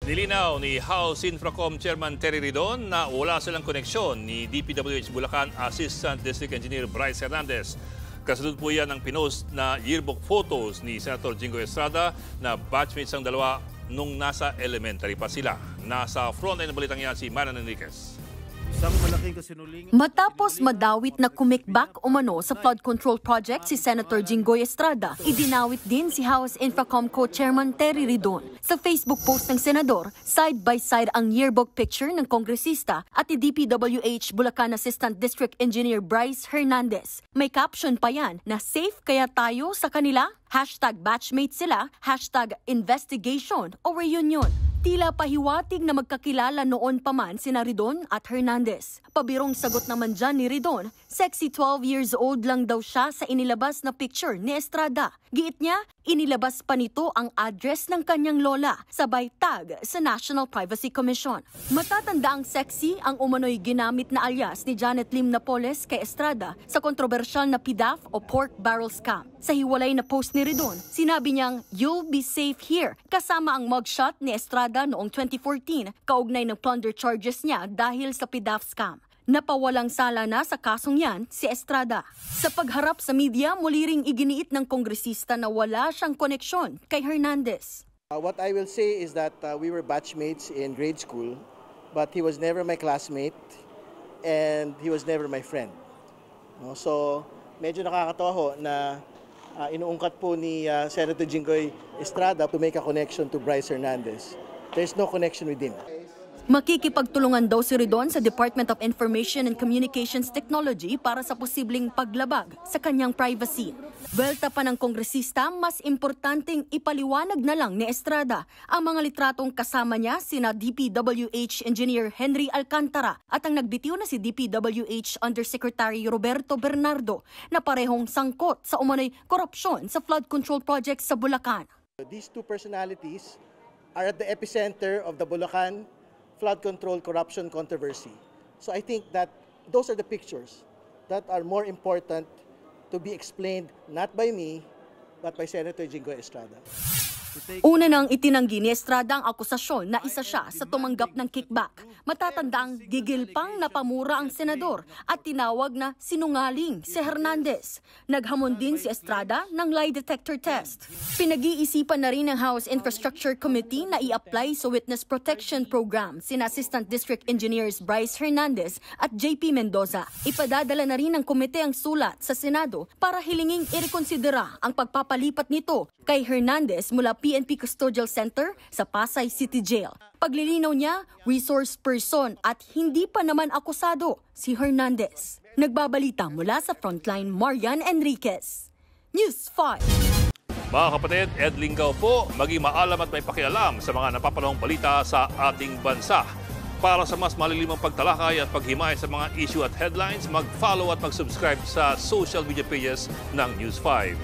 Nilinaw ni House Infracom Chairman Terry Ridon na wala silang koneksyon ni DPWH Bulacan Assistant District Engineer Bryce Hernandez. Kasunod po yan ang pinost na yearbook photos ni Senator Jingo Estrada na batchmates ang dalawa nung nasa elementary pa sila. Nasa frontline ng balitang yan si Manan Enriquez. Matapos madawit na kumikbak umano sa flood control project si Senator Jinggoy Estrada, idinawit din si House Infracom Co-Chairman Terry Ridon. Sa Facebook post ng Senador, side-by-side ang yearbook picture ng kongresista at ni DPWH Bulacan Assistant District Engineer Bryce Hernandez. May caption pa yan na safe kaya tayo sa kanila? #batchmate sila, #investigation o reunion. Tila pahiwatig na magkakilala noon pa man sina Ridon at Hernandez. Pabirong sagot naman dyan ni Ridon, sexy 12 years old lang daw siya sa inilabas na picture ni Estrada. Giit niya, inilabas pa nito ang address ng kanyang lola, sabay tag sa National Privacy Commission. Matatanda ang sexy ang umano'y ginamit na alias ni Janet Lim Napoles kay Estrada sa kontrobersyal na PDAF o pork barrel scam. Sa hiwalay na post ni Ridon, sinabi niyang, "You'll be safe here," kasama ang mugshot ni Estrada noong 2014, kaugnay ng plunder charges niya dahil sa PDAF scam. Napawalang sala na sa kasong yan si Estrada. Sa pagharap sa media, muli ring iginiit ng kongresista na wala siyang koneksyon kay Hernandez. What I will say is that we were batchmates in grade school, but he was never my classmate and he was never my friend. No? So medyo nakakatawa ho na inuungkat po ni Senator Jinggoy Estrada to make a connection to Bryce Hernandez. There's no connection with him. Makikipagtulungan daw si Ridon sa Department of Information and Communications Technology para sa posibleng paglabag sa kanyang privacy. Welta pa ng kongresista, mas importanteng ipaliwanag na lang ni Estrada ang mga litratong kasama niya sina DPWH Engineer Henry Alcantara at ang nagbitiw na si DPWH Undersecretary Roberto Bernardo na parehong sangkot sa umano'y korupsyon sa flood control project sa Bulacan. These two personalities are at the epicenter of the Bulacan flood control corruption controversy. So I think that those are the pictures that are more important to be explained not by me, but by Senator Jinggoy Estrada. Una nang itinanggi ni Estrada ang akusasyon na isa siya sa tumanggap ng kickback. Matatandang gigil pang napamura ang senador at tinawag na sinungaling si Hernandez. Naghamon din si Estrada ng lie detector test. Pinag-iisipan na rin ng House Infrastructure Committee na i-apply sa Witness Protection Program sina Assistant District Engineers Bryce Hernandez at JP Mendoza. Ipadadala na rin ng komite ang sulat sa Senado para hilinging irekonsidera ang pagpapalipat nito kay Hernandez mula PNP Custodial Center sa Pasay City Jail. Paglilinaw niya, resource person at hindi pa naman akusado si Hernandez. Nagbabalita mula sa Frontline, Marian Enriquez. News 5. Mga kapatid, Ed Lingaw po, maging maalam at may pakialam sa mga napapanahong balita sa ating bansa. Para sa mas malilimang pagtalakay at paghimay sa mga issue at headlines, mag-follow at mag-subscribe sa social media pages ng News 5.